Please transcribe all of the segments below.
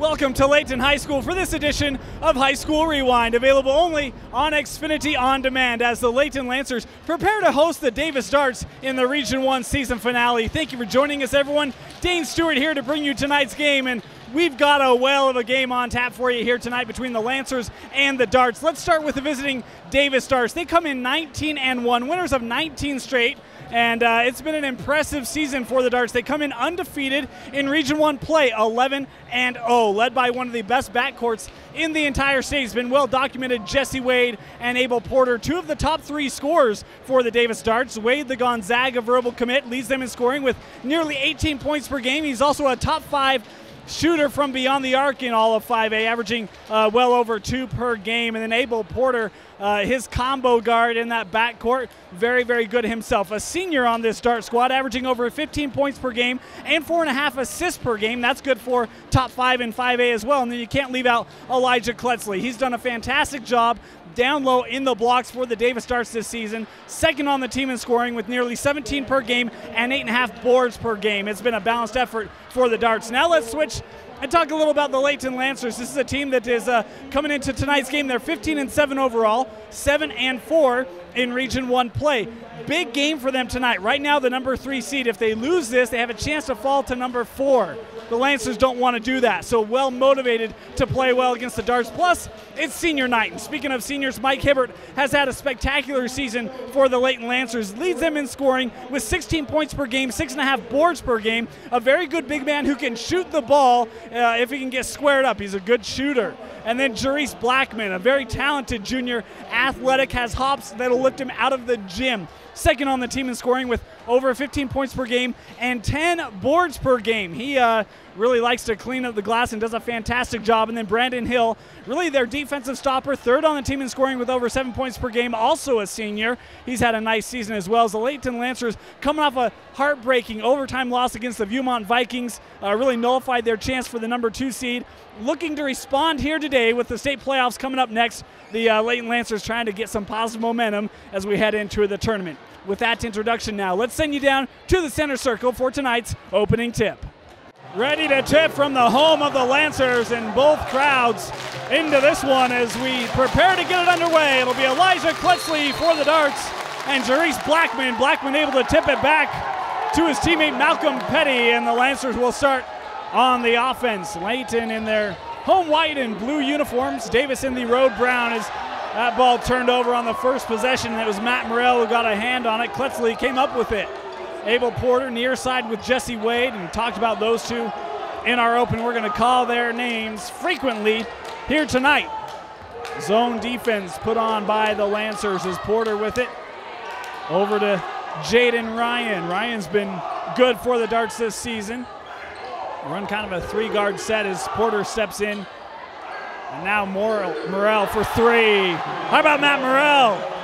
Welcome to Layton High School for this edition of High School Rewind, available only on Xfinity On Demand as the Layton Lancers prepare to host the Davis Darts in the Region 1 season finale. Thank you for joining us, everyone. Dane Stewart here to bring you tonight's game, and we've got a whale of a game on tap for you here tonight between the Lancers and the Darts. Let's start with the visiting Davis Darts. They come in 19-1, winners of 19 straight. And it's been an impressive season for the Darts. They come in undefeated in Region 1 play, 11-0, led by one of the best backcourts in the entire state. It's been well documented. Jesse Wade and Abel Porter, two of the top three scorers for the Davis Darts. Wade, the Gonzaga verbal commit, leads them in scoring with nearly 18 points per game. He's also a top 5 shooter from beyond the arc in all of 5A, averaging well over 2 per game. And then Abel Porter, his combo guard in that backcourt, very, very good himself. A senior on this Dart squad, averaging over 15 points per game and 4.5 assists per game. That's good for top 5 in 5A as well. And then you can't leave out Elijah Kletzley. He's done a fantastic job down low in the blocks for the Davis Darts this season. Second on the team in scoring with nearly 17 per game and 8.5 boards per game. It's been a balanced effort for the Darts. Now let's switch and talk a little about the Layton Lancers. This is a team that is coming into tonight's game. They're 15-7 overall, 7-4 in Region 1 play. Big game for them tonight. Right now, the number 3 seed. If they lose this, they have a chance to fall to number 4. The Lancers don't want to do that, so well motivated to play well against the Darts. Plus, it's senior night. And speaking of seniors, Mike Hibbert has had a spectacular season for the Layton Lancers. Leads them in scoring with 16 points per game, 6.5 boards per game. A very good big man who can shoot the ball if he can get squared up. He's a good shooter. And then Jerice Blackman, a very talented junior, athletic, has hops that'll lift him out of the gym. Second on the team in scoring with over 15 points per game and 10 boards per game. He really likes to clean up the glass and does a fantastic job. And then Brandon Hill, really their defensive stopper, third on the team in scoring with over 7 points per game, also a senior. He's had a nice season as well. As the Layton Lancers coming off a heartbreaking overtime loss against the Viewmont Vikings, really nullified their chance for the number 2 seed. Looking to respond here today with the state playoffs coming up next. The Layton Lancers trying to get some positive momentum as we head into the tournament. With that introduction now, let's send you down to the center circle for tonight's opening tip. Ready to tip from the home of the Lancers, and both crowds into this one as we prepare to get it underway. It'll be Elijah Kletzley for the Darts and Jerice Blackman. Blackman able to tip it back to his teammate Malcolm Petty, and the Lancers will start on the offense. Layton in their home white and blue uniforms. Davis in the road brown as that ball turned over on the first possession. It was Matt Morrell who got a hand on it. Kletzley came up with it. Abel Porter near side with Jesse Wade, and talked about those two in our open. We're going to call their names frequently here tonight. Zone defense put on by the Lancers as Porter with it. Over to Jaden Ryan. Ryan's been good for the Darts this season. Run kind of a 3-guard set as Porter steps in. And now Morrell for 3. How about Matt Morrell?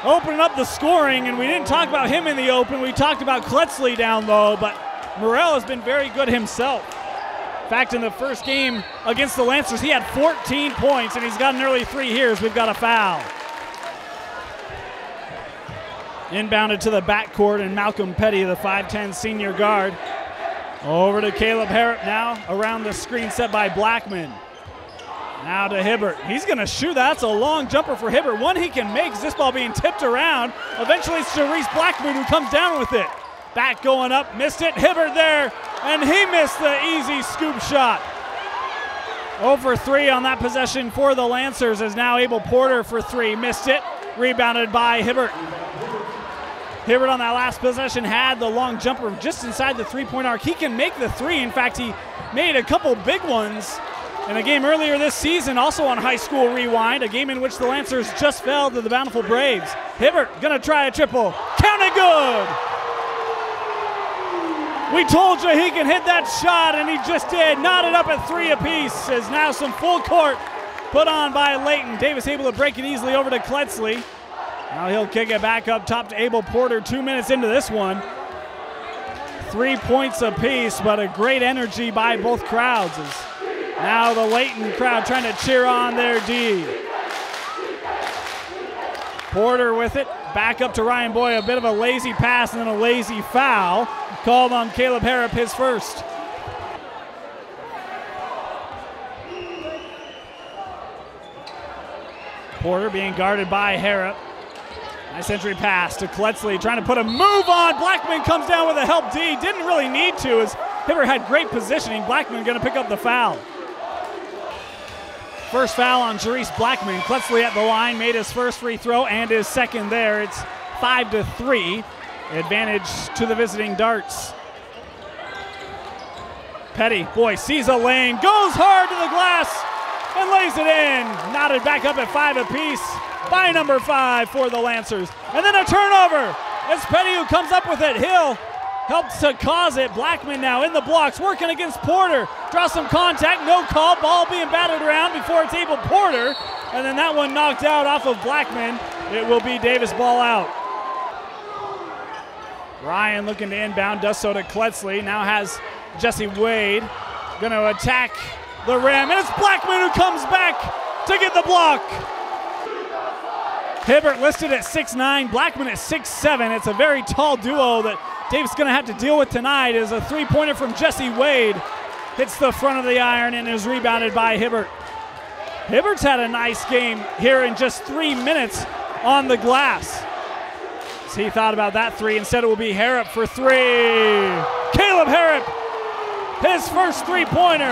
Opening up the scoring, and we didn't talk about him in the open. We talked about Kletzley down low, but Morrell has been very good himself. In fact, in the first game against the Lancers, he had 14 points, and he's got nearly 3 here as we've got a foul. Inbounded to the backcourt, and Malcolm Petty, the 5'10 senior guard. Over to Caleb Harrop now, around the screen set by Blackman. Now to Hibbert. He's going to shoot. That's a long jumper for Hibbert. One he can make is this ball being tipped around. Eventually it's Jerice Blackman who comes down with it. Back going up, missed it. Hibbert there, and he missed the easy scoop shot. 0 for 3 on that possession for the Lancers, as now Abel Porter for 3. Missed it. Rebounded by Hibbert. Hibbert on that last possession had the long jumper just inside the 3-point arc. He can make the 3. In fact, he made a couple big ones in a game earlier this season, also on High School Rewind, a game in which the Lancers just fell to the Bountiful Braves. Hibbert gonna try a triple. Counted good! We told you he can hit that shot, and he just did. Knotted up at 3 apiece, as now some full court put on by Layton. Davis able to break it easily over to Kletzley. Now he'll kick it back up top to Abel Porter. 2 minutes into this one. 3 points apiece, but a great energy by both crowds. Now the Layton crowd trying to cheer on their D. Porter with it. Back up to Ryan Boy. A bit of a lazy pass and then a lazy foul. Called on Caleb Harrop, his first. Porter being guarded by Harrop. Nice entry pass to Kletzley, trying to put a move on. Blackman comes down with a help D. Didn't really need to, as Hibbert had great positioning. Blackman going to pick up the foul. First foul on Jarice Blackman. Kletzley at the line, made his first free throw and his second there. It's 5-3. Advantage to the visiting Darts. Petty, boy, sees a lane, goes hard to the glass, and lays it in. Knotted back up at 5 apiece by number 5 for the Lancers. And then a turnover. It's Petty who comes up with it. Hill helps to cause it. Blackman now in the blocks, working against Porter. Draws some contact, no call. Ball being batted around before it's Abel Porter. And then that one knocked out off of Blackman. It will be Davis ball out. Ryan looking to inbound, does so to Kletzley. Now has Jesse Wade going to attack the rim, and it's Blackman who comes back to get the block. Hibbert listed at 6'9", Blackman at 6'7". It's a very tall duo that Davis is going to have to deal with tonight, as a three-pointer from Jesse Wade hits the front of the iron and is rebounded by Hibbert. Hibbert's had a nice game here in just 3 minutes on the glass. As he thought about that three, instead it will be Harrop for three. Caleb Harrop, his first three-pointer,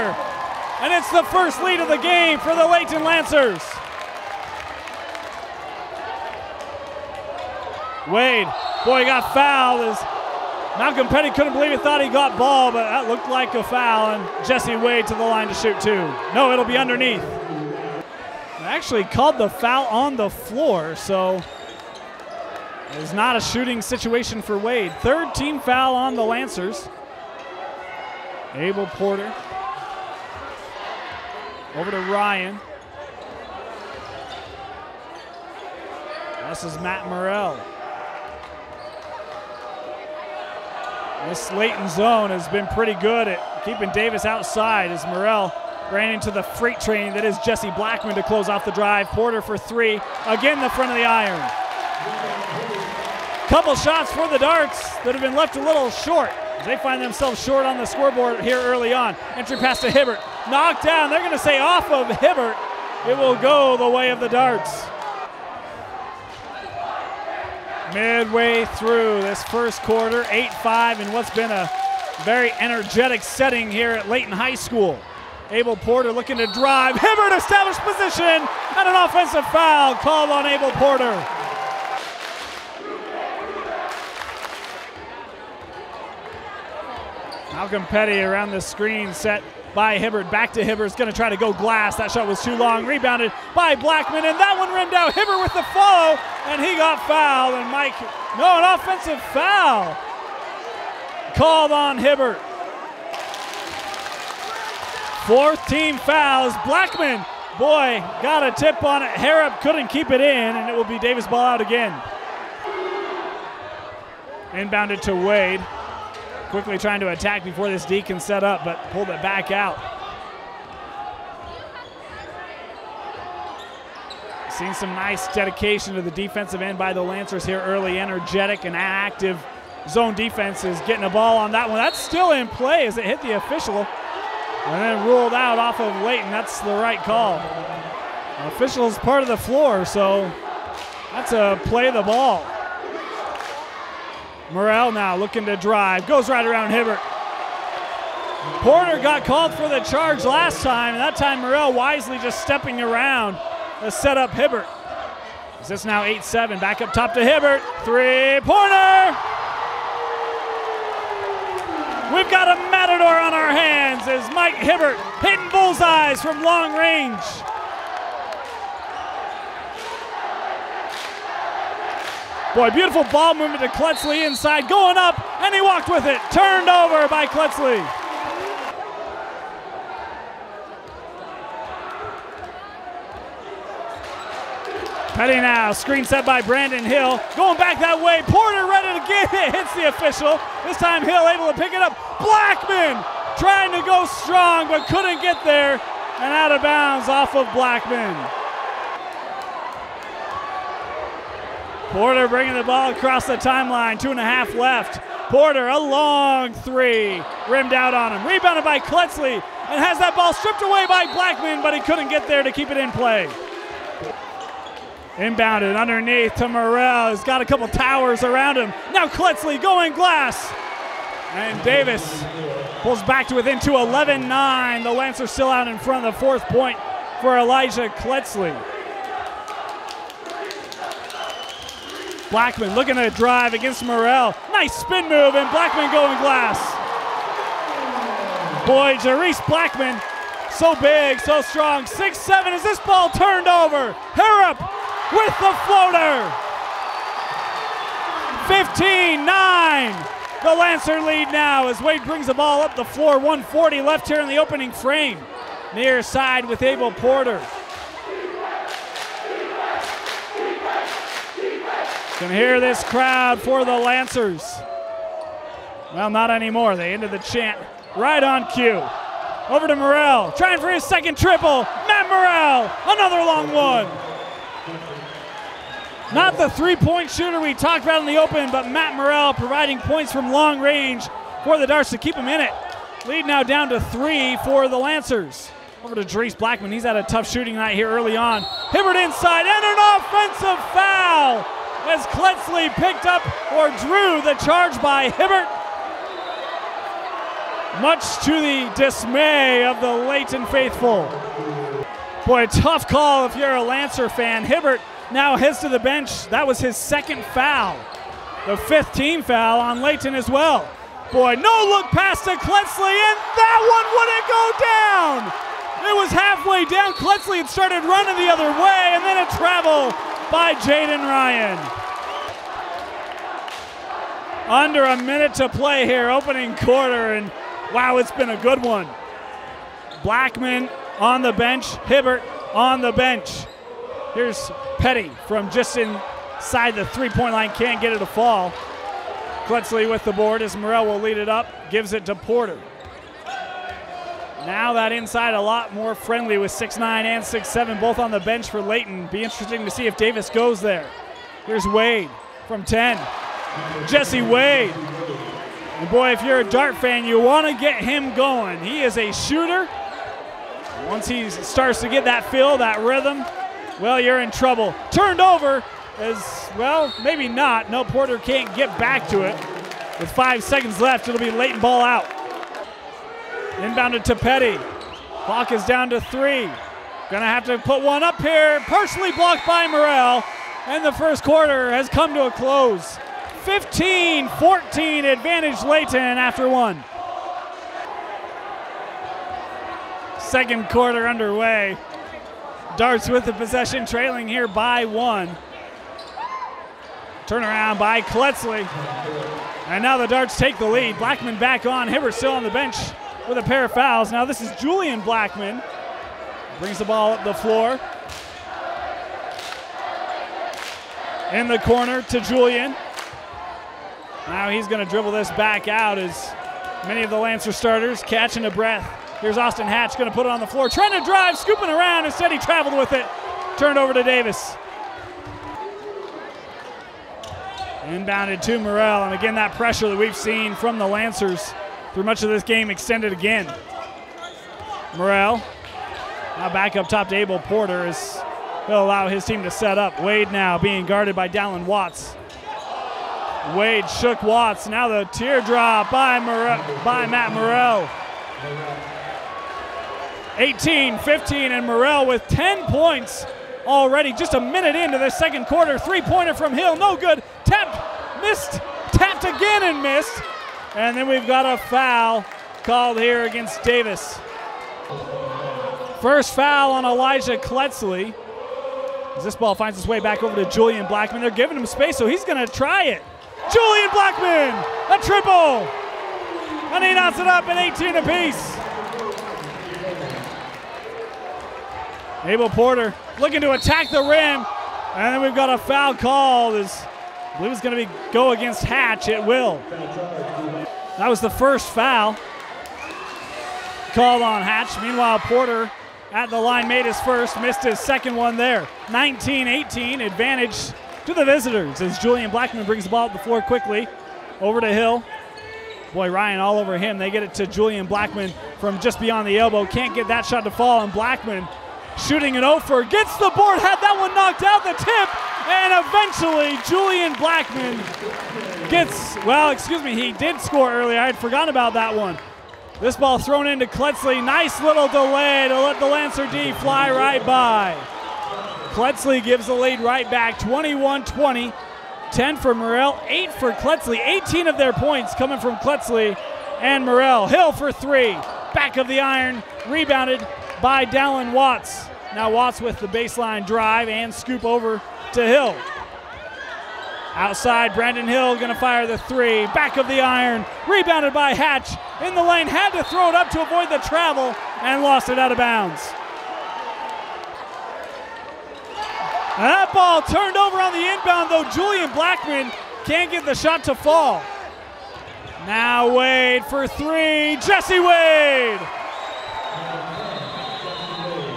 and it's the first lead of the game for the Layton Lancers. Wade, boy, got fouled as Malcolm Petty couldn't believe it, thought he got ball, but that looked like a foul, and Jesse Wade to the line to shoot two. No, it'll be underneath. They actually called the foul on the floor, so it's not a shooting situation for Wade. Third team foul on the Lancers. Abel Porter over to Ryan. This is Matt Morrell. This Layton zone has been pretty good at keeping Davis outside, as Morrell ran into the freight train that is Jesse Blackman to close off the drive. Porter for three. Again, the front of the iron. Couple shots for the Darts that have been left a little short. They find themselves short on the scoreboard here early on. Entry pass to Hibbert. Knocked down. They're going to say off of Hibbert. It will go the way of the Darts. Midway through this first quarter, 8-5 in what's been a very energetic setting here at Layton High School. Abel Porter looking to drive. Hibbert established position, and an offensive foul called on Abel Porter. Malcolm Petty around the screen set by Hibbert. Back to Hibbert. Is going to try to go glass. That shot was too long. Rebounded by Blackman, and that one rimmed out. Hibbert with the follow, and he got fouled. And an offensive foul called on Hibbert. Fourth team fouls. Blackman, boy, got a tip on it. Harrop couldn't keep it in, and it will be Davis ball out again. Inbounded to Wade. Quickly trying to attack before this D can set up, but pulled it back out. Seen some nice dedication to the defensive end by the Lancers here early. Energetic and active zone defense is getting a ball on that one. That's still in play as it hit the official and then ruled out off of Layton. That's the right call. The official is part of the floor, so that's a play the ball. Morrell now looking to drive, goes right around Hibbert. Porter got called for the charge last time, and that time Morrell wisely just stepping around to set up Hibbert. Is this now 8-7, back up top to Hibbert, three-pointer! We've got a matador on our hands as Mike Hibbert hitting bullseyes from long range. Boy, beautiful ball movement to Kletzley inside, going up, and he walked with it. Turned over by Kletzley. Petty now, screen set by Brandon Hill. Going back that way, Porter ready to get it. Hits the official. This time Hill able to pick it up. Blackman trying to go strong, but couldn't get there. And out of bounds off of Blackman. Porter bringing the ball across the timeline, 2.5 left. Porter, a long three, rimmed out on him. Rebounded by Kletzley, and has that ball stripped away by Blackman, but he couldn't get there to keep it in play. Inbounded underneath to Morrell. He's got a couple towers around him. Now Kletzley going glass. And Davis pulls back to within 2, 11-9. The Lancers still out in front of the 4th point for Elijah Kletzley. Blackman looking to drive against Morrell. Nice spin move, and Blackman going glass. Boy, Jarice Blackman, so big, so strong. 6'7", is this ball turned over? Harrop with the floater. 15-9. The Lancer lead now as Wade brings the ball up the floor. 140 left here in the opening frame. Near side with Abel Porter. Can hear this crowd for the Lancers. Well, not anymore. They ended the chant right on cue. Over to Morrell, trying for his second triple. Matt Morrell, another long one. Not the three-point shooter we talked about in the open, but Matt Morrell providing points from long range for the Darts to keep him in it. Lead now down to 3 for the Lancers. Over to Jarice Blackman. He's had a tough shooting night here early on. Hibbert inside, and an offensive foul as Kletzley picked up or drew the charge by Hibbert. Much to the dismay of the Layton faithful. Boy, a tough call if you're a Lancer fan. Hibbert now heads to the bench. That was his second foul. The 5th team foul on Layton as well. Boy, no look pass to Kletzley, and that one wouldn't go down. It was halfway down. Kletzley had started running the other way, and then a travel by Jaden Ryan. Under a minute to play here, opening quarter, and wow, it's been a good one. Blackman on the bench, Hibbert on the bench. Here's Petty from just inside the three-point line, can't get it to fall. Kletzley with the board as Morrell will lead it up, gives it to Porter. Now that inside a lot more friendly with 6'9" and 6'7", both on the bench for Layton. Be interesting to see if Davis goes there. Here's Wade from 10. Jesse Wade. And boy, if you're a Dart fan, you want to get him going. He is a shooter. Once he starts to get that feel, that rhythm, well, you're in trouble. Turned over as, well, maybe not. No, Porter can't get back to it. With 5 seconds left, it'll be Layton ball out. Inbounded to Petty. Clock is down to 3. Gonna have to put one up here. Partially blocked by Morrell. And the first quarter has come to a close. 15-14 advantage Layton after 1. Second quarter underway. Darts with the possession, trailing here by 1. Turnaround by Kletzley. And now the Darts take the lead. Blackman back on. Hibbert still on the bench with a pair of fouls. Now this is Julian Blackman. Brings the ball up the floor. In the corner to Julian. Now he's going to dribble this back out as many of the Lancer starters catching a breath. Here's Austin Hatch going to put it on the floor. Trying to drive, scooping around. Instead he traveled with it. Turned over to Davis. Inbounded to Morrell. And again, that pressure that we've seen from the Lancers through much of this game extended again. Morrell now back up top to Abel Porter as he'll allow his team to set up. Wade now being guarded by Dallin Watts. Wade shook Watts. Now the teardrop by Matt Morrell. 18-15, and Morrell with 10 points already. Just a minute into the second quarter. Three-pointer from Hill, no good. Tapped, missed, tapped again and missed. And then we've got a foul called here against Davis. First foul on Elijah Kletzley. As this ball finds its way back over to Julian Blackman. They're giving him space, so he's going to try it. Julian Blackman, a triple. And he knocks it up at 18 apiece. Abel Porter looking to attack the rim. And then we've got a foul called. I believe it's going to go against Hatch. It will. That was the first foul called on Hatch. Meanwhile, Porter at the line made his first, missed his second one there. 19-18, advantage to the visitors as Julian Blackman brings the ball up the floor quickly. Over to Hill. Boy, Ryan all over him. They get it to Julian Blackman from just beyond the elbow. Can't get that shot to fall, and Blackman shooting an 0 for, gets the board, had that that one knocked out the tip, and eventually Julian Blackman gets, well, excuse me, he did score earlier. I had forgotten about that one. This ball thrown into Kletzley. Nice little delay to let the Lancer D fly right by. Kletzley gives the lead right back, 21-20. 10 for Morrell, 8 for Kletzley. 18 of their points coming from Kletzley and Morrell. Hill for 3. Back of the iron, rebounded by Dallin Watts. Now Watts with the baseline drive and scoop over to Hill. Outside, Brandon Hill going to fire the 3. Back of the iron, rebounded by Hatch. In the lane, had to throw it up to avoid the travel and lost it out of bounds. And that ball turned over on the inbound, though Julian Blackman can't get the shot to fall. Now Wade for 3. Jesse Wade.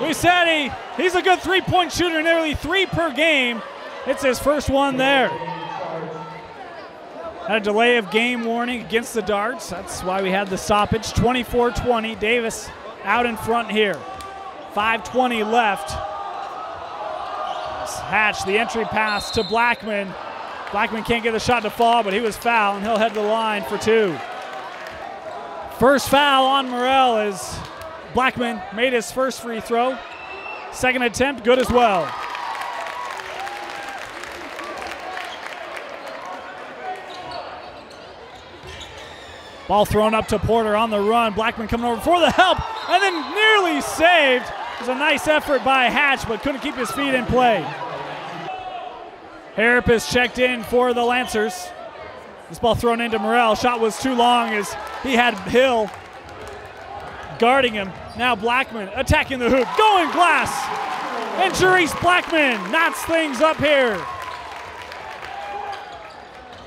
We said he's a good three-point shooter, nearly 3 per game. It's his first one there. Had a delay of game warning against the Darts. That's why we had the stoppage. 24-20. Davis out in front here. 5:20 left. Hatch, the entry pass to Blackman. Blackman can't get the shot to fall, but he was fouled, and he'll head to the line for 2. First foul on Morrell as Blackman made his first free throw. Second attempt, good as well. Ball thrown up to Porter on the run. Blackman coming over for the help, and then nearly saved. It was a nice effort by Hatch, but couldn't keep his feet in play. Harrop is checked in for the Lancers. This ball thrown into Morrell. Shot was too long as he had Hill guarding him. Now Blackman attacking the hoop, going glass. And Jerice Blackman knots things up here.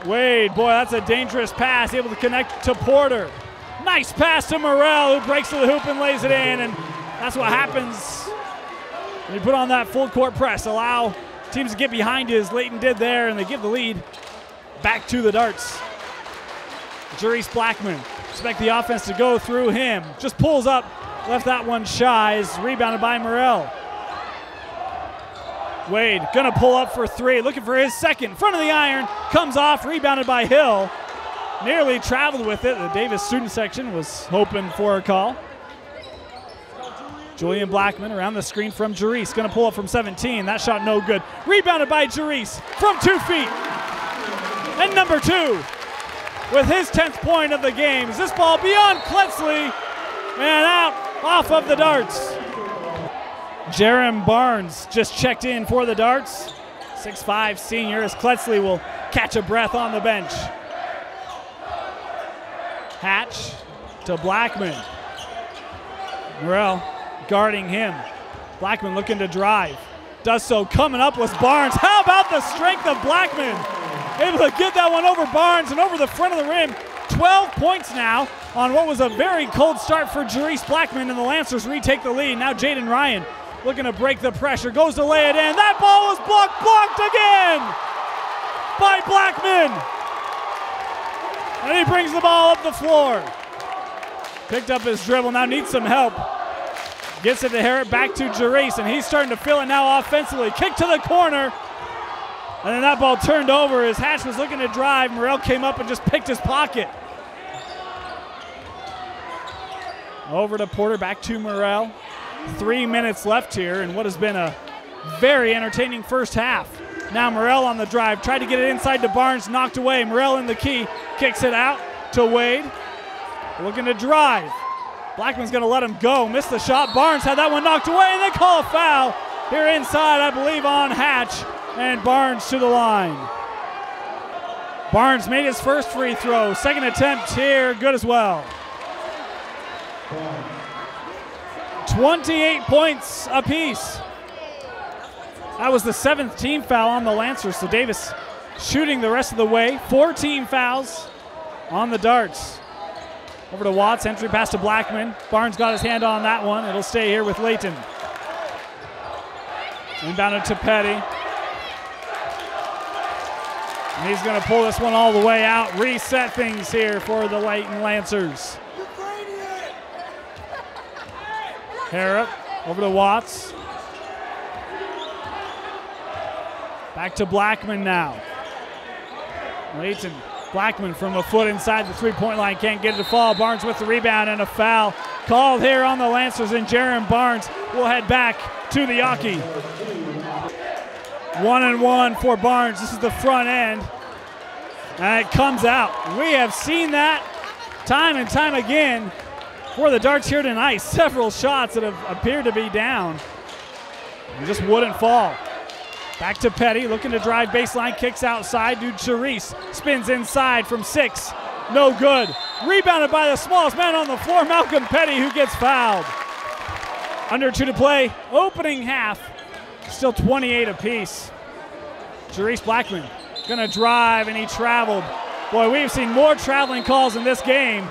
Wade, boy, that's a dangerous pass, able to connect to Porter. Nice pass to Morrell, who breaks to the hoop and lays it in, and that's what happens when you put on that full court press. Allow teams to get behind you, as Layton did there, and they give the lead back to the Darts. Jerice Blackman, expect the offense to go through him. Just pulls up, left that one shy, is rebounded by Morrell. Wade gonna pull up for 3, looking for his second. Front of the iron, comes off, rebounded by Hill. Nearly traveled with it. The Davis student section was hoping for a call. Julian Blackman around the screen from Jerice, gonna pull up from 17. That shot no good. Rebounded by Jerice from 2 feet. And number 2 with his 10th point of the game. Is this ball beyond Kletzley and out off of the Darts. Jerem Barnes just checked in for the Darts. 6'5" senior, as Kletzley will catch a breath on the bench. Hatch to Blackman. Morrell guarding him. Blackman looking to drive. Does so, coming up was Barnes. How about the strength of Blackman? Able to get that one over Barnes and over the front of the rim. 12 points now on what was a very cold start for Jerice Blackman, and the Lancers retake the lead. Now Jaden Ryan looking to break the pressure, goes to lay it in. That ball was blocked again by Blackman. And he brings the ball up the floor. Picked up his dribble, now needs some help. Gets it to Harrop, back to Jerice, and he's starting to feel it now offensively. Kick to the corner, and then that ball turned over as Hatch was looking to drive. Morrell came up and just picked his pocket. Over to Porter, back to Morrell. 3 minutes left here in what has been a very entertaining first half. Now Morrell on the drive, tried to get it inside to Barnes, knocked away. Morrell in the key, kicks it out to Wade. Looking to drive. Blackman's gonna let him go, missed the shot. Barnes had that one knocked away, and they call a foul here inside, I believe, on Hatch, and Barnes to the line. Barnes made his first free throw. Second attempt here, good as well. 28 points apiece. That was the 7th team foul on the Lancers, so Davis shooting the rest of the way. 4 team fouls on the Darts. Over to Watts, entry pass to Blackman. Barnes got his hand on that one. It'll stay here with Layton. Inbounded to Petty. And he's gonna pull this one all the way out, reset things here for the Layton Lancers. Harrop over to Watts. Back to Blackman now. Layton Blackman from a foot inside the three-point line, can't get it to fall. Barnes with the rebound and a foul called here on the Lancers, and Jaron Barnes will head back to the Yawkey. 1-and-1 for Barnes. This is the front end, and it comes out. We have seen that time and time again for the Darts here tonight. Several shots that have appeared to be down and just wouldn't fall. Back to Petty, looking to drive baseline, kicks outside to Jerice. Spins inside from 6, no good. Rebounded by the smallest man on the floor, Malcolm Petty, who gets fouled. Under 2 to play, opening half, still 28 apiece. Jerice Blackman gonna drive, and he traveled. Boy, we've seen more traveling calls in this game.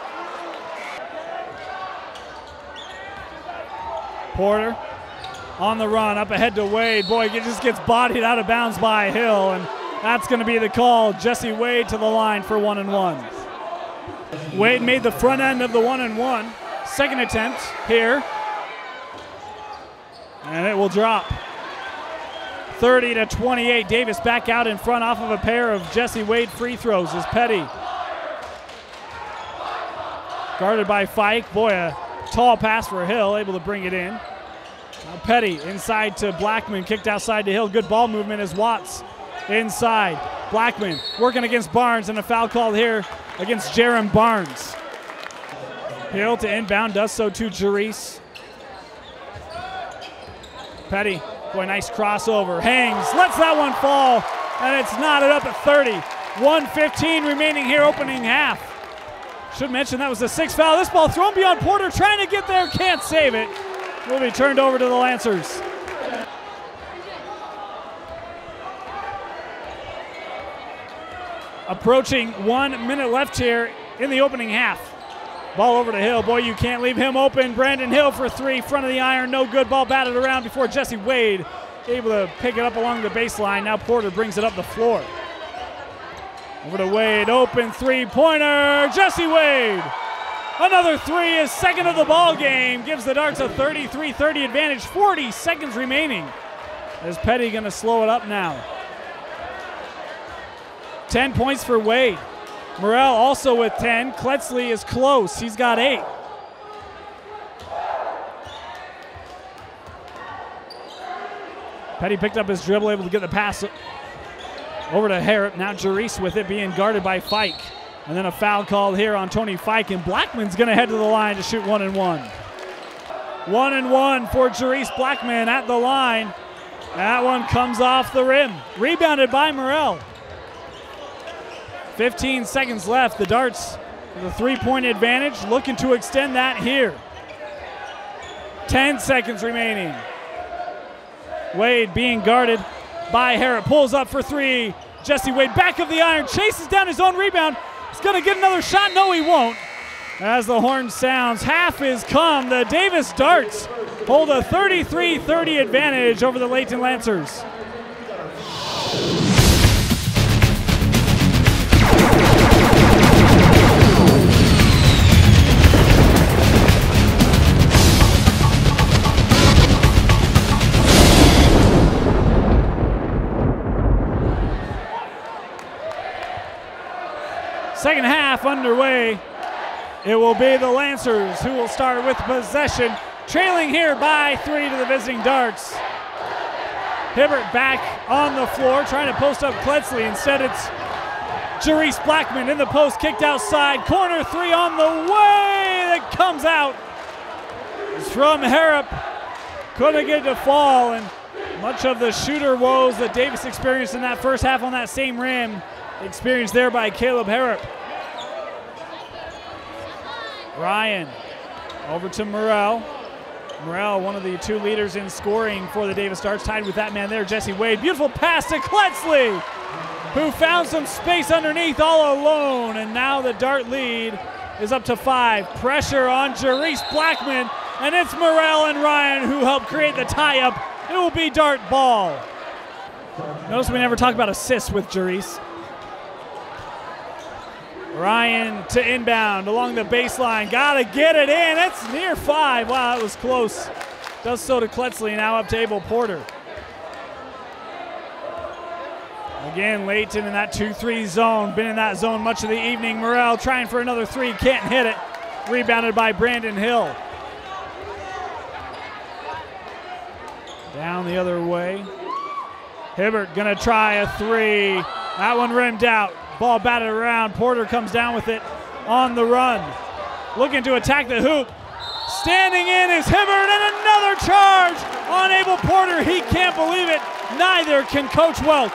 Porter on the run, up ahead to Wade. Boy, he just gets bodied out of bounds by Hill, and that's going to be the call. Jesse Wade to the line for 1-and-1. Wade made the front end of the 1-and-1. Second attempt here, and it will drop. 30-28. Davis back out in front off of a pair of Jesse Wade free throws as Petty guarded by Fike. Boy, a tall pass for Hill, able to bring it in. Now Petty inside to Blackman, kicked outside to Hill. Good ball movement as Watts inside. Blackman working against Barnes, and a foul called here against Jaron Barnes. Hill to inbound, does so to Jerice. Petty, boy, nice crossover. Hangs, lets that one fall, and it's knotted up at 30. 1:15 remaining here, opening half. Should mention that was the 6th foul. This ball thrown beyond Porter, trying to get there, can't save it. Will be turned over to the Lancers. Approaching 1 minute left here in the opening half. Ball over to Hill. Boy, you can't leave him open. Brandon Hill for 3, front of the iron, no good. Ball batted around before Jesse Wade able to pick it up along the baseline. Now Porter brings it up the floor. Over to Wade, open three-pointer, Jesse Wade. Another 3, his second of the ball game, gives the Darts a 33-30 advantage, 40 seconds remaining. Is Petty gonna slow it up now? 10 points for Wade. Morrell also with 10. Kletzley is close, he's got 8. Petty picked up his dribble, able to get the pass over to Harrop. Now Jerice with it, being guarded by Fike. And then a foul called here on Tony Fike, and Blackman's gonna head to the line to shoot 1-and-1. 1-and-1 for Jerice Blackman at the line. That one comes off the rim. Rebounded by Morrell. 15 seconds left. The Darts with a 3-point advantage, looking to extend that here. 10 seconds remaining. Wade being guarded by Harrop, pulls up for 3. Jesse Wade back of the iron, chases down his own rebound. He's gonna get another shot. No, he won't. As the horn sounds, half is come. The Davis Darts hold a 33-30 advantage over the Layton Lancers. Second half underway. It will be the Lancers who will start with possession, trailing here by 3 to the visiting Darts. Hibbert back on the floor, trying to post up Kletzley. Instead, it's Jerice Blackman in the post, kicked outside. Corner 3 on the way, that comes out. It's from Harrop. Couldn't get it to fall, and much of the shooter woes that Davis experienced in that first half on that same rim experienced there by Caleb Harrop. Ryan over to Morrell. Morrell, one of the 2 leaders in scoring for the Davis Darts, tied with that man there, Jesse Wade. Beautiful pass to Kletzley, who found some space underneath all alone, and now the Dart lead is up to 5. Pressure on Jerice Blackman, and it's Morrell and Ryan who help create the tie-up. It will be Dart ball. Notice we never talk about assists with Jerice. Ryan to inbound along the baseline. Gotta get it in. It's near 5. Wow, that was close. Does so to Kletzley. Now up to Abel Porter. Again, Layton in that 2-3 zone. Been in that zone much of the evening. Morrell trying for another three, can't hit it. Rebounded by Brandon Hill. Down the other way. Hibbert gonna try a three. That one rimmed out. Ball batted around. Porter comes down with it on the run. Looking to attack the hoop. Standing in is Hibbert, and another charge on Abel Porter. He can't believe it. Neither can Coach Welk.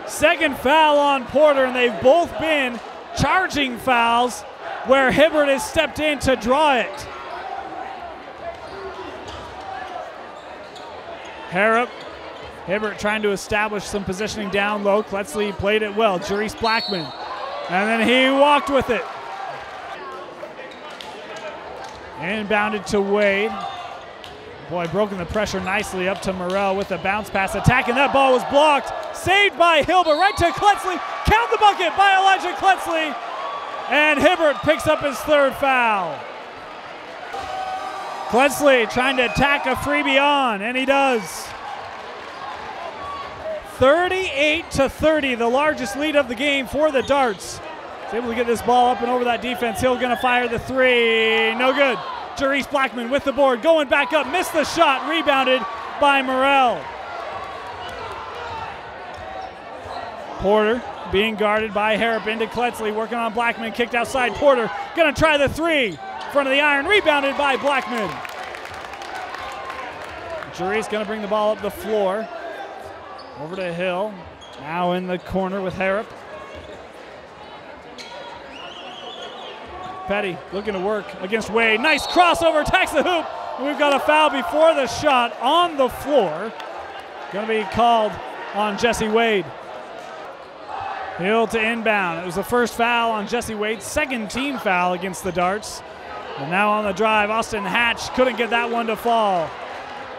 Second foul on Porter, and they've both been charging fouls where Hibbert has stepped in to draw it. Harrop. Hibbert trying to establish some positioning down low. Kletzley played it well. Jerice Blackman. And then he walked with it. Inbounded to Wade. Boy, broken the pressure nicely up to Morrell with a bounce pass attack, and that ball was blocked. Saved by Hill, but right to Kletzley. Count the bucket by Elijah Kletzley. And Hibbert picks up his third foul. Kletzley trying to attack a freebie on, and he does. 38-30, the largest lead of the game for the Darts. He's able to get this ball up and over that defense. Hill gonna fire the three, no good. Jerice Blackman with the board, going back up, missed the shot, rebounded by Morrell. Porter being guarded by Harrop into Kletzley, working on Blackman, kicked outside. Porter gonna try the three, front of the iron, rebounded by Blackman. Jerice gonna bring the ball up the floor. Over to Hill, now in the corner with Harrop. Petty looking to work against Wade. Nice crossover, attacks the hoop. We've got a foul before the shot on the floor. Going to be called on Jesse Wade. Hill to inbound. It was the first foul on Jesse Wade, second team foul against the Darts. And now on the drive, Austin Hatch couldn't get that one to fall.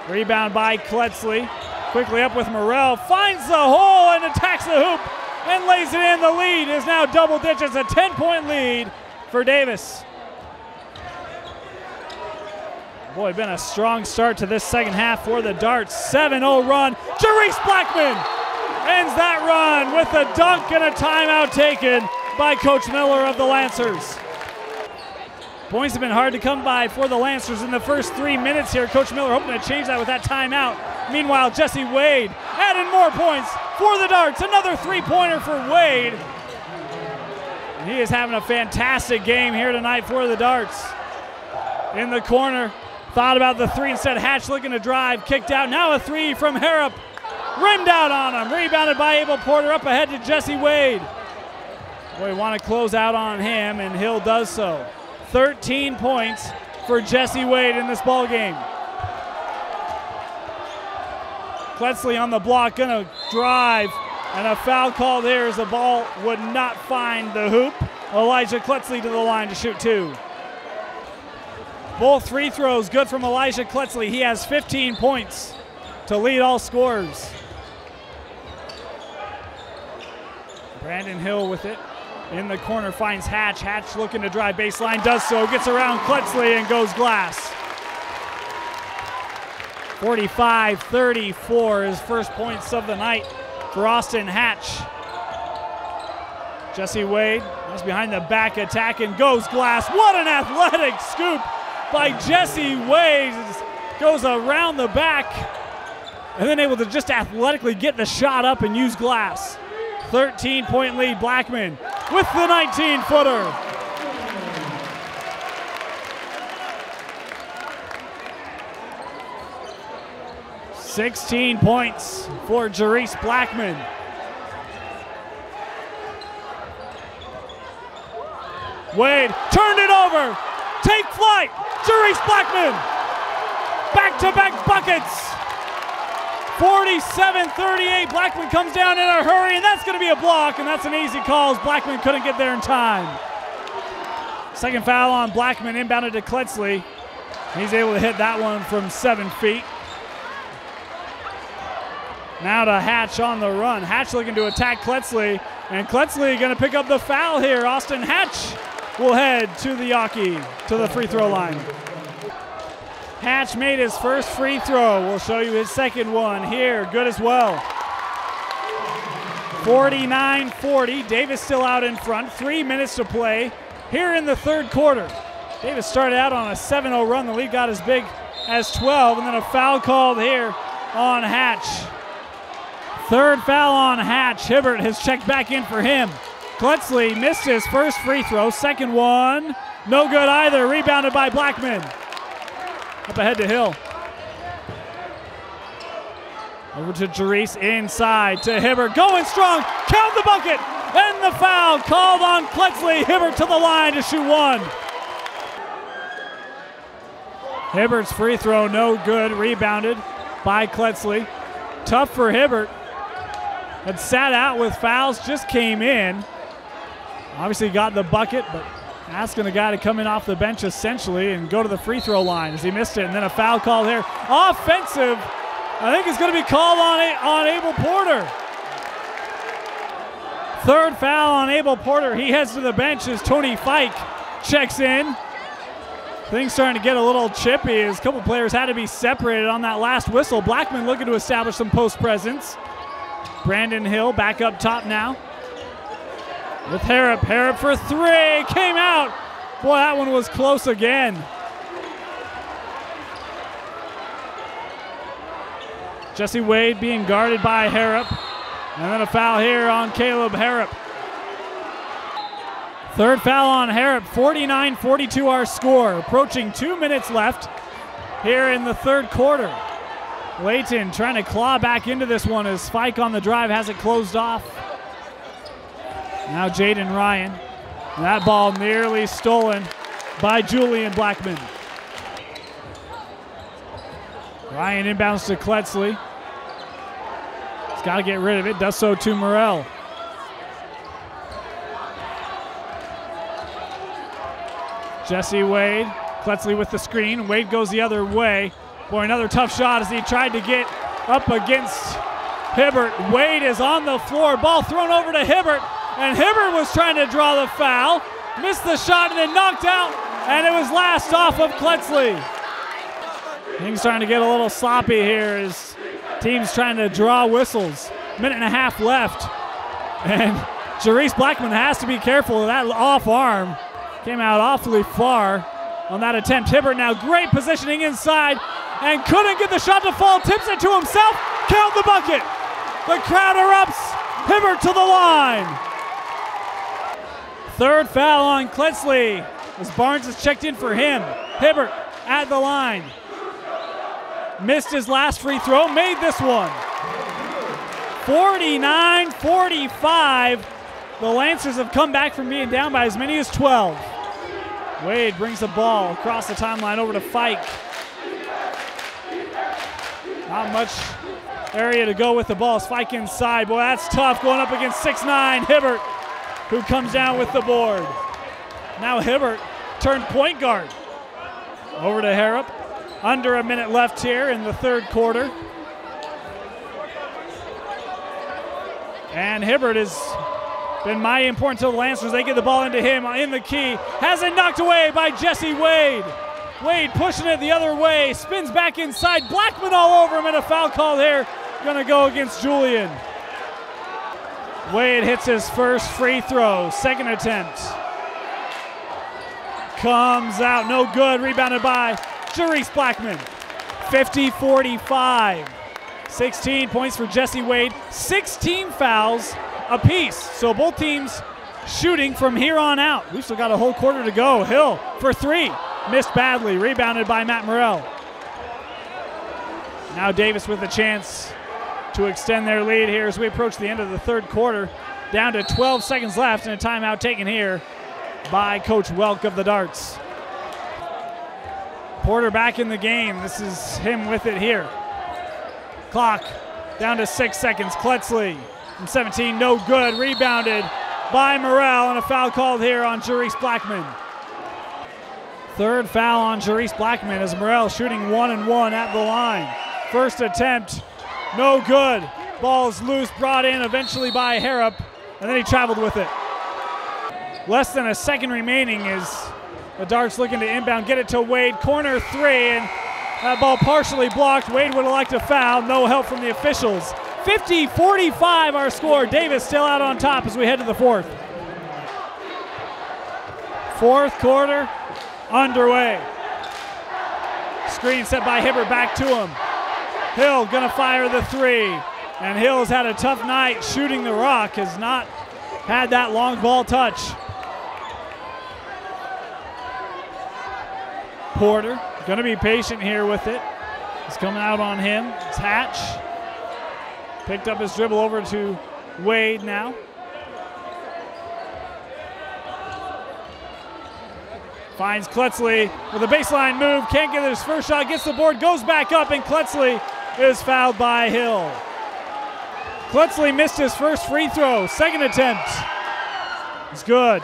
Rebound by Kletzley. Quickly up with Morrell, finds the hole and attacks the hoop and lays it in. The lead is now double digits, a 10-point lead for Davis. Boy, been a strong start to this second half for the Darts. 7-0 run. Jerice Blackman ends that run with a dunk and a timeout taken by Coach Miller of the Lancers. Points have been hard to come by for the Lancers in the first 3 minutes here. Coach Miller hoping to change that with that timeout. Meanwhile, Jesse Wade adding more points for the Darts. Another three-pointer for Wade. And he is having a fantastic game here tonight for the Darts. In the corner, thought about the three instead. Hatch looking to drive, kicked out. Now a three from Harrop. Rimmed out on him, rebounded by Abel Porter, up ahead to Jesse Wade. Boy, want to close out on him, and Hill does so. 13 points for Jesse Wade in this ball game. Kletzley on the block, gonna drive, and a foul called here as the ball would not find the hoop. Elijah Kletzley to the line to shoot two. Both free throws good from Elijah Kletzley. He has 15 points to lead all scorers. Brandon Hill with it. In the corner finds Hatch. Hatch looking to drive baseline, does so, gets around Kletzley and goes glass. 45-34, his first points of the night for Austin Hatch. Jesse Wade is behind the back attack and goes glass. What an athletic scoop by Jesse Wade. Goes around the back and then able to just athletically get the shot up and use glass. 13-point lead, Blackman with the 19-footer. $16 points for Jerice Blackman. Wade turned it over. Take flight. Jerice Blackman. Back-to-back buckets. 47-38. Blackman comes down in a hurry, and that's going to be a block, and that's an easy call as Blackman couldn't get there in time. Second foul on Blackman, inbounded to Kletzley. He's able to hit that one from 7 feet. Now to Hatch on the run. Hatch looking to attack Kletzley, and Kletzley going to pick up the foul here. Austin Hatch will head to the Yawkey, to the free throw line. Hatch made his first free throw. We'll show you his second one here. Good as well. 49-40. Davis still out in front. 3 minutes to play here in the third quarter. Davis started out on a 7-0 run. The lead got as big as 12, and then a foul called here on Hatch. Third foul on Hatch. Hibbert has checked back in for him. Kletzley missed his first free throw. Second one, no good either. Rebounded by Blackman. Up ahead to Hill. Over to Jerice inside to Hibbert. Going strong. Count the bucket. And the foul called on Kletzley. Hibbert to the line to shoot one. Hibbert's free throw no good. Rebounded by Kletzley. Tough for Hibbert. Had sat out with fouls, just came in. Obviously got the bucket, but asking the guy to come in off the bench essentially and go to the free throw line as he missed it. And then a foul call here. Offensive. I think it's going to be called on Abel Porter. Third foul on Abel Porter. He heads to the bench as Tony Fike checks in. Things starting to get a little chippy as a couple players had to be separated on that last whistle. Blackman looking to establish some post presence. Brandon Hill back up top now with Harrop. Harrop for three. Came out. Boy, that one was close again. Jesse Wade being guarded by Harrop. And then a foul here on Caleb Harrop. Third foul on Harrop. 49-42 our score. Approaching 2 minutes left here in the third quarter. Layton trying to claw back into this one as Fike on the drive has it closed off. Now Jaden Ryan. And that ball nearly stolen by Julian Blackman. Ryan inbounds to Kletzley. He's got to get rid of it. Does so to Morrell. Jesse Wade. Kletzley with the screen. Wade goes the other way. Boy, another tough shot as he tried to get up against Hibbert. Wade is on the floor. Ball thrown over to Hibbert. And Hibbert was trying to draw the foul. Missed the shot and then knocked out. And it was last off of Kletzley. Things starting to get a little sloppy here as teams trying to draw whistles. Minute and a half left. And Jerice Blackman has to be careful of that off arm. Came out awfully far on that attempt. Hibbert now great positioning inside and couldn't get the shot to fall. Tips it to himself. Count the bucket. The crowd erupts. Hibbert to the line. Third foul on Kletzley as Barnes has checked in for him. Hibbert at the line. Missed his last free throw, made this one. 49-45. The Lancers have come back from being down by as many as 12. Wade brings the ball across the timeline over to Fike. Not much area to go with the ball. Fike inside. Boy, that's tough going up against 6'9" Hibbert, who comes down with the board. Now Hibbert turned point guard. Over to Harrop. Under a minute left here in the third quarter. And Hibbert has been mighty important to the Lancers. They get the ball into him in the key. Has it knocked away by Jesse Wade. Wade pushing it the other way. Spins back inside. Blackman all over him and a foul call here. Gonna go against Julian. Wade hits his first free throw. Second attempt. Comes out, no good. Rebounded by Jerice Blackman. 50-45. 16 points for Jesse Wade. 16 fouls apiece. So both teams shooting from here on out. We've still got a whole quarter to go. Hill for three. Missed badly. Rebounded by Matt Morrell. Now Davis with a chance to extend their lead here as we approach the end of the third quarter. Down to 12 seconds left and a timeout taken here by Coach Welk of the Darts. Porter back in the game. This is him with it here. Clock down to 6 seconds. Kletzley from 17, no good. Rebounded by Morrell and a foul called here on Jerice Blackman. Third foul on Jerice Blackman as Morrell shooting 1-1 at the line. First attempt, no good. Ball's loose, brought in eventually by Harrop, and then he traveled with it. Less than a second remaining as the Darts looking to inbound, get it to Wade, corner three, and that ball partially blocked. Wade would have liked a foul, no help from the officials. 50-45 our score. Davis still out on top as we head to the fourth. Fourth quarter underway. Screen set by Hibbert, back to him. Hill gonna fire the three. And Hill's had a tough night shooting the rock, has not had that long ball touch. Porter gonna be patient here with it. It's coming out on him. It's Hatch. Picked up his dribble over to Wade now. Finds Kletzley with a baseline move. Can't get his first shot. Gets the board. Goes back up, and Kletzley is fouled by Hill. Kletzley missed his first free throw. Second attempt. It's good.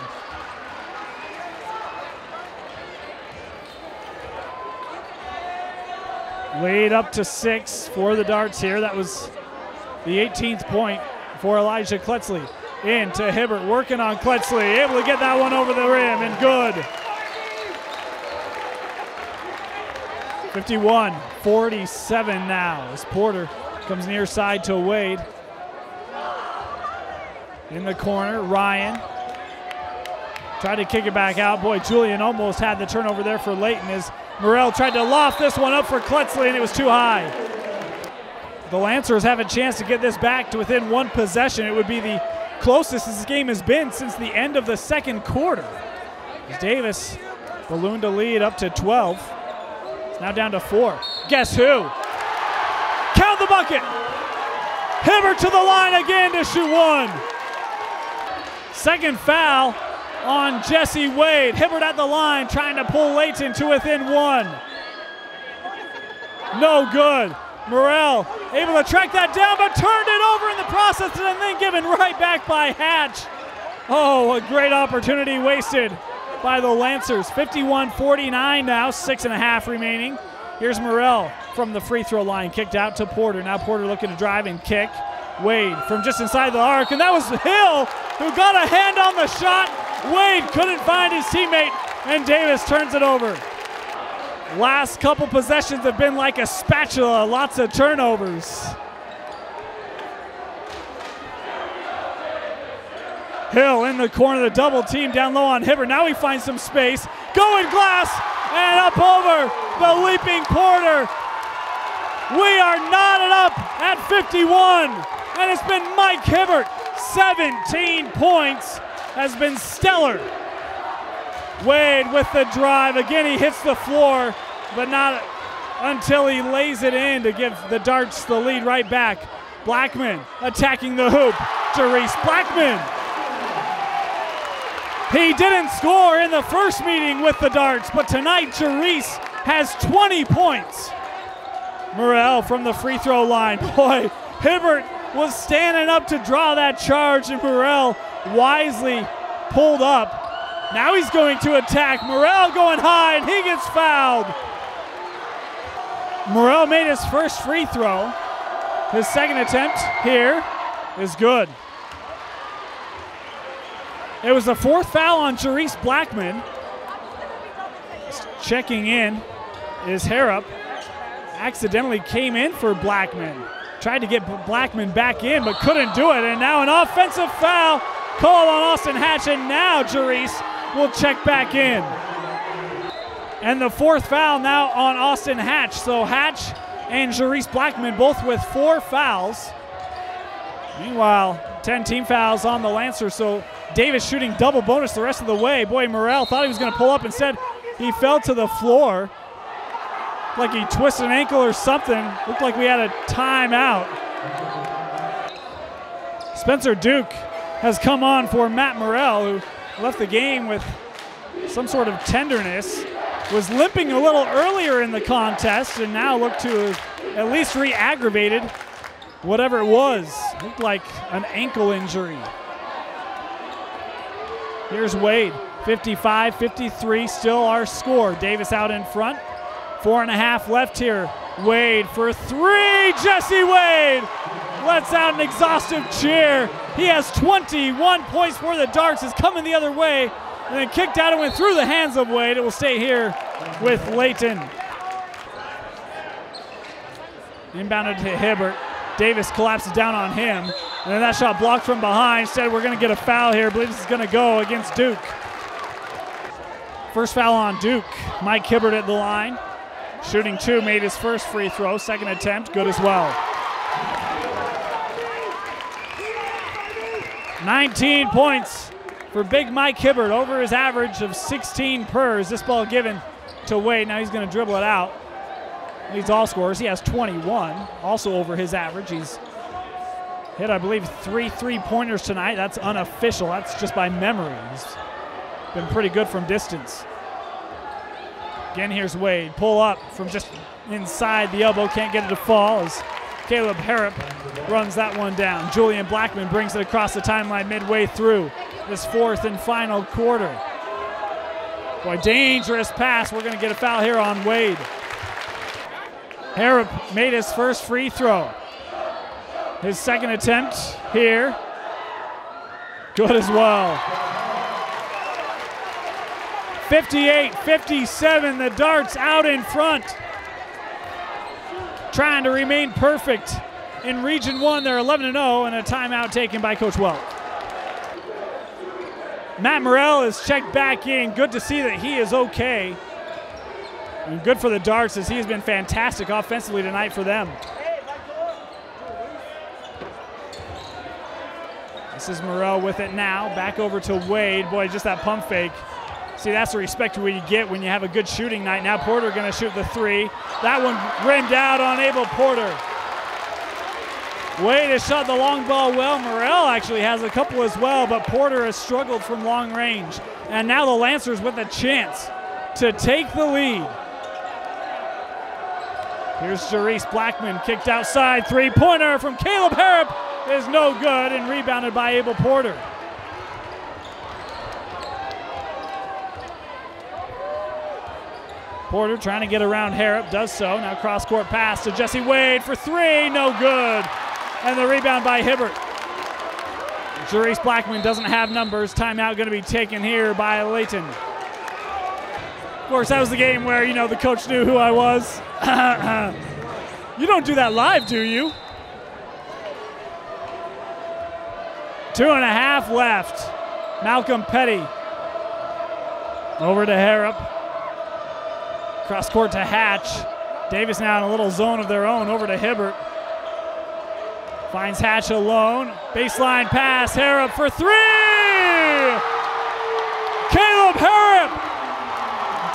Lead up to 6 for the Darts here. That was the 18th point for Elijah Kletzley. In to Hibbert, working on Kletzley. Able to get that one over the rim, and good. 51-47 now as Porter comes near side to Wade. In the corner, Ryan tried to kick it back out. Boy, Julian almost had the turnover there for Layton as Morrell tried to loft this one up for Kletzley, and it was too high. The Lancers have a chance to get this back to within one possession. It would be the closest this game has been since the end of the second quarter. As Davis ballooned a lead up to 12. It's now down to 4. Guess who? Count the bucket! Hibbert to the line again to shoot one. Second foul on Jesse Wade. Hibbert at the line trying to pull Layton to within 1. No good. Morrell able to track that down, but turned it over in the process and then given right back by Hatch. Oh, a great opportunity wasted by the Lancers. 51-49 now, 6.5 remaining. Here's Morrell from the free throw line, kicked out to Porter. Now Porter looking to drive and kick. Wade from just inside the arc, and that was Hill who got a hand on the shot. Wade couldn't find his teammate, and Davis turns it over. Last couple possessions have been like a spatula, lots of turnovers. Hill in the corner, the double team down low on Hibbert. Now he finds some space. Going glass and up over the leaping Porter. We are knotted up at 51, and it's been Mike Hibbert. 17 points, has been stellar. Wade with the drive. Again, he hits the floor, but not until he lays it in to give the Darts the lead right back. Blackman attacking the hoop. Jerice Blackman. He didn't score in the first meeting with the Darts, but tonight Jerice has 20 points. Morrell from the free throw line. Boy, Hibbert was standing up to draw that charge, and Morrell wisely pulled up. Now he's going to attack. Morrell going high, and he gets fouled. Morrell made his first free throw. His second attempt here is good. It was the fourth foul on Jerice Blackman. Checking in is Harrop. Accidentally came in for Blackman. Tried to get Blackman back in, but couldn't do it. And now an offensive foul called on Austin Hatch, and now Jerice will check back in. And the fourth foul now on Austin Hatch. So Hatch and Jerice Blackman both with 4 fouls. Meanwhile, 10 team fouls on the Lancers, so Davis shooting double bonus the rest of the way. Boy, Morrell thought he was going to pull up. Instead, he fell to the floor like he twisted an ankle or something. Looked like we had a timeout. Spencer Duke has come on for Matt Morrell, who left the game with some sort of tenderness. Was limping a little earlier in the contest and now looked to have at least re-aggravated whatever it was. Looked like an ankle injury. Here's Wade, 55-53, still our score. Davis out in front. 4.5 left here. Wade for 3, Jesse Wade lets out an exhaustive cheer. He has 21 points for the Darts. Is coming the other way and then kicked out and went through the hands of Wade. It will stay here with Layton. Inbounded to Hibbert. Davis collapses down on him. And then that shot blocked from behind. Instead, we're going to get a foul here. I believe this is going to go against Duke. First foul on Duke. Mike Hibbert at the line. Shooting 2, made his first free throw. Second attempt, good as well. 19 points for big Mike Hibbert, over his average of 16 per. This ball given to Wade. Now he's going to dribble it out. Leads all scorers. He has 21, also over his average. He's hit, I believe, 3 3-pointers tonight. That's unofficial. That's just by memory. He's been pretty good from distance. Again, here's Wade. Pull up from just inside the elbow. Can't get it to fall as Caleb Harrop runs that one down. Julian Blackman brings it across the timeline midway through this fourth and final quarter. Boy, dangerous pass. We're going to get a foul here on Wade. Harrop made his first free throw. His second attempt here, good as well. 58-57, the Darts out in front. Trying to remain perfect in Region 1. They're 11-0 and a timeout taken by Coach Welk. Matt Morrell is checked back in. Good to see that he is okay. And good for the Darts as he has been fantastic offensively tonight for them. This is Morrell with it now. Back over to Wade. Boy, just that pump fake. See, that's the respect you get when you have a good shooting night. Now Porter going to shoot the 3. That one rimmed out on Abel Porter. Wade has shot the long ball well. Morrell actually has a couple as well, but Porter has struggled from long range. And now the Lancers with a chance to take the lead. Here's Jarice Blackman, kicked outside. 3-pointer from Caleb Harrop is no good and rebounded by Abel Porter. Porter trying to get around Harrop, does so. Now cross-court pass to Jesse Wade for 3, no good. And the rebound by Hibbert. Jarice Blackman doesn't have numbers. Timeout going to be taken here by Layton. Of course, that was the game where, you know, the coach knew who I was. You don't do that live, do you? 2.5 left. Malcolm Petty over to Harrop. Cross court to Hatch. Davis now in a little zone of their own, over to Hibbert. Finds Hatch alone. Baseline pass, Harrop for 3! Caleb Harrop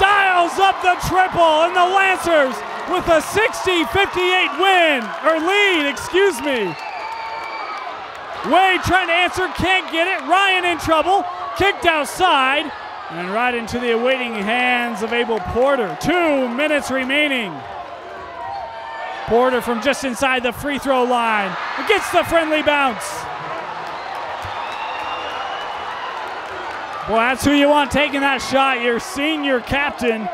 dials up the triple, and the Lancers with a 60-58 lead, excuse me. Wade trying to answer, can't get it. Ryan in trouble, kicked outside, and right into the awaiting hands of Abel Porter. 2 minutes remaining. Porter from just inside the free throw line. It gets the friendly bounce. Boy, that's who you want taking that shot, your senior captain,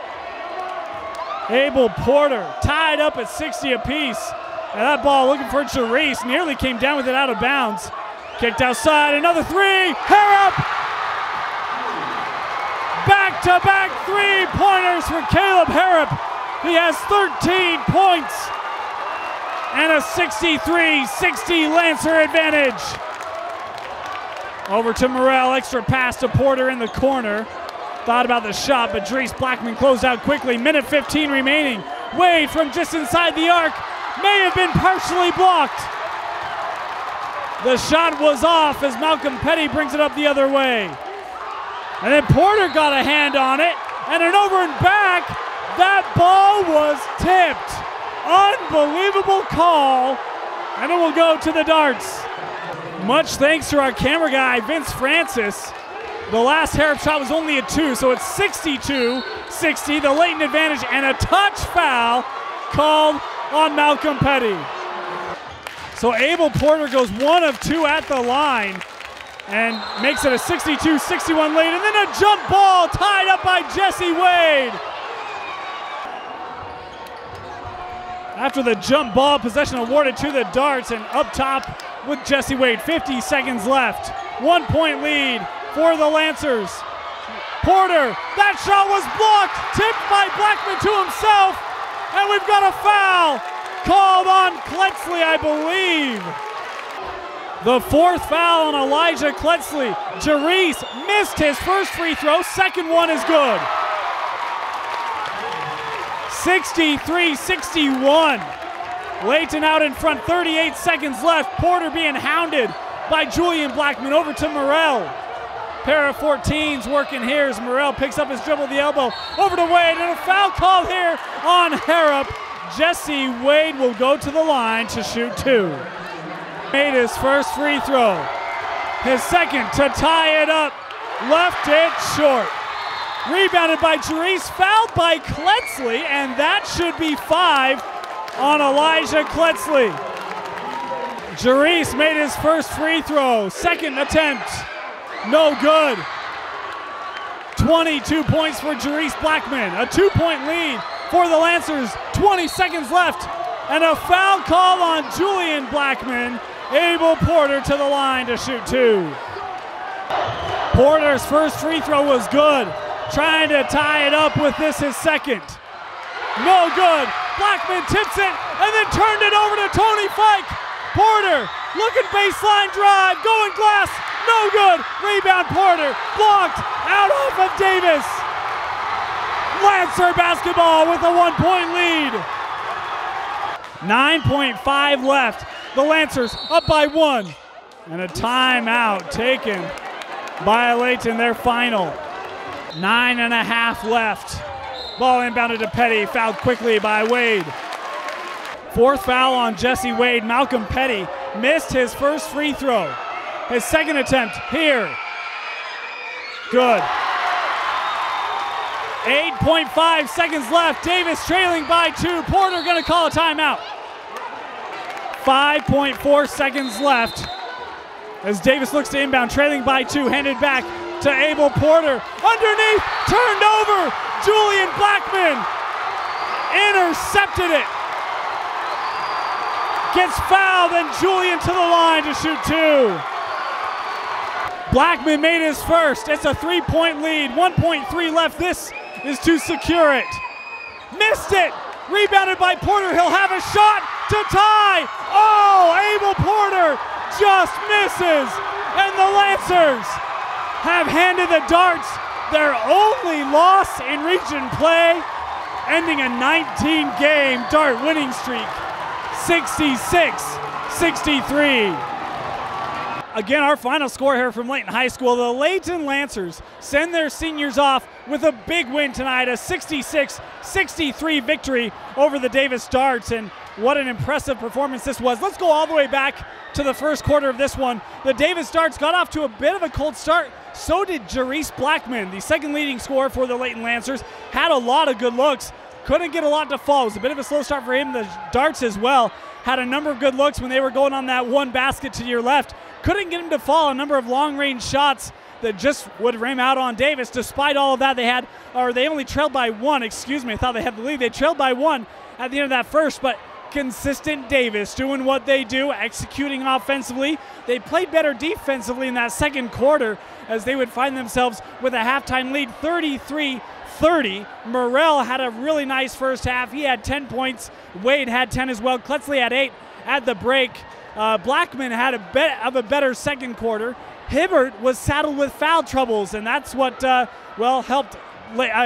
Abel Porter, tied up at 60 apiece. And that ball looking for Jarice, nearly came down with it out of bounds. Kicked outside, another 3, Harrop! Back-to-back 3-pointers for Caleb Harrop. He has 13 points and a 63-60 Lancer advantage. Over to Morrell, extra pass to Porter in the corner. Thought about the shot, but Jarice Blackman closed out quickly. Minute 15 remaining. Wade from just inside the arc may have been partially blocked. The shot was off as Malcolm Petty brings it up the other way. And then Porter got a hand on it, and an over and back. That ball was tipped. Unbelievable call, and it will go to the Darts. Much thanks to our camera guy, Vince Francis. The last Harrop shot was only a 2, so it's 62-60, the Layton advantage, and a touch foul called on Malcolm Petty. So Abel Porter goes 1 of 2 at the line and makes it a 62-61 lead, and then a jump ball tied up by Jesse Wade. After the jump ball, possession awarded to the Darts, and up top with Jesse Wade. 50 seconds left. 1-point lead for the Lancers. Porter, that shot was blocked, tipped by Blackman to himself, and we've got a foul called on Kletzley, I believe. The fourth foul on Elijah Kletzley. Jerice missed his first free throw. Second one is good. 63-61. Layton out in front, 38 seconds left. Porter being hounded by Julian Blackman. Over to Morrell. Pair of 14s working here as Morrell picks up his dribble at the elbow. Over to Wade, and a foul call here on Harrop. Jesse Wade will go to the line to shoot two. Made his first free throw. His second to tie it up. Left it short. Rebounded by Jerice, fouled by Kletzley, and that should be 5 on Elijah Kletzley. Jerice made his first free throw. Second attempt, no good. 22 points for Jerice Blackman. A 2-point lead for the Lancers. 20 seconds left, and a foul call on Julian Blackman. Abel Porter to the line to shoot two. Porter's first free throw was good. Trying to tie it up with this, his second. No good. Blackman tips it and then turned it over to Tony Fike. Porter looking baseline drive, going glass, no good. Rebound Porter, blocked, out off of Davis. Lancer basketball with a 1-point lead. 9.5 left. The Lancers up by 1. And a timeout taken by Layton, their final. 9.5 left. Ball inbounded to Petty, fouled quickly by Wade. Fourth foul on Jesse Wade. Malcolm Petty missed his first free throw. His second attempt here. Good. 8.5 seconds left. Davis trailing by 2. Porter gonna call a timeout. 5.4 seconds left as Davis looks to inbound, trailing by 2, handed back to Abel Porter. Underneath, turned over. Julian Blackman intercepted it. Gets fouled, and Julian to the line to shoot two. Blackman made his first. It's a 3-point lead. 1.3 left. This is to secure it. Missed it. Rebounded by Porter. He'll have a shot to tie. Oh, Abel Porter just misses. And the Lancers have handed the Darts their only loss in region play, ending a 19-game Dart winning streak, 66-63. Again, our final score here from Layton High School. The Layton Lancers send their seniors off with a big win tonight, a 66-63 victory over the Davis Darts, and what an impressive performance this was. Let's go all the way back to the first quarter of this one. The Davis Darts got off to a bit of a cold start. So did Jerice Blackman, the second leading scorer for the Layton Lancers. Had a lot of good looks. Couldn't get a lot to fall. It was a bit of a slow start for him. The Darts as well had a number of good looks when they were going on that one basket to your left. Couldn't get him to fall. A number of long-range shots that just would rim out on Davis. Despite all of that, they only trailed by 1. Excuse me, I thought they had the lead. They trailed by 1 at the end of that first, but consistent Davis doing what they do, executing offensively. They played better defensively in that second quarter as they would find themselves with a halftime lead, 33-30. Morrell had a really nice first half. He had 10 points. Wade had 10 as well. Kletzley had 8 at the break. Blackman had a bit of a better second quarter. Hibbert was saddled with foul troubles, and that's what helped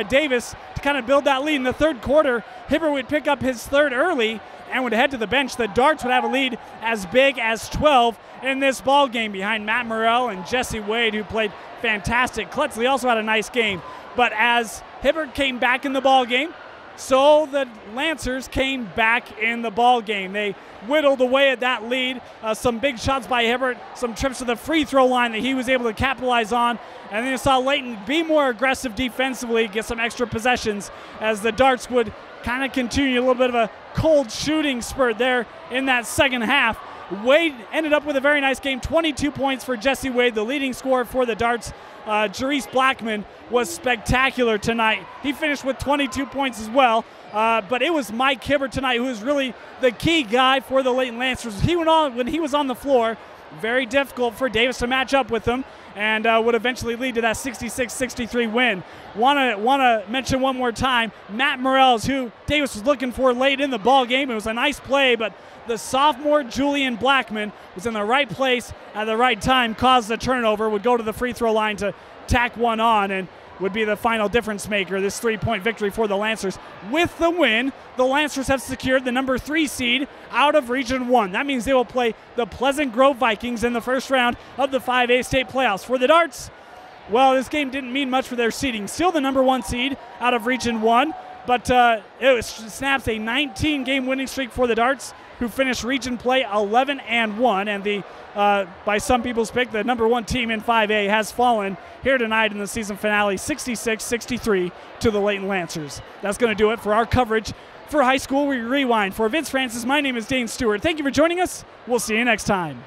Davis to kind of build that lead. In the third quarter, Hibbert would pick up his third early and would head to the bench. The Darts would have a lead as big as 12 in this ball game behind Matt Morrell and Jesse Wade, who played fantastic. Kletzley also had a nice game, but as Hibbert came back in the ball game, so the Lancers came back in the ball game. They whittled away at that lead. Some big shots by Hibbert, some trips to the free throw line that he was able to capitalize on. And then you saw Layton be more aggressive defensively, get some extra possessions as the Darts would kind of continue a little bit of a cold shooting spurt there in that second half. Wade ended up with a very nice game, 22 points for Jesse Wade, the leading scorer for the Darts. Jerice Blackman was spectacular tonight. He finished with 22 points as well, but it was Mike Hibbert tonight who was really the key guy for the Layton Lancers. When he was on the floor, very difficult for Davis to match up with him, and would eventually lead to that 66-63 win. Want to mention one more time, Matt Morels, who Davis was looking for late in the ball game. It was a nice play, but the sophomore Julian Blackman was in the right place at the right time, caused the turnover, would go to the free throw line to tack one on, and would be the final difference maker, this 3-point victory for the Lancers. With the win, the Lancers have secured the number 3 seed out of Region 1. That means they will play the Pleasant Grove Vikings in the first round of the 5A state playoffs. For the Darts, well, this game didn't mean much for their seeding. Still the number 1 seed out of Region 1, but it snaps a 19-game winning streak for the Darts, who finished region play 11-1, and the by some people's pick, the number 1 team in 5A has fallen here tonight in the season finale, 66-63 to the Layton Lancers. That's going to do it for our coverage for High School Rewind. For Vince Francis, my name is Dane Stewart. Thank you for joining us. We'll see you next time.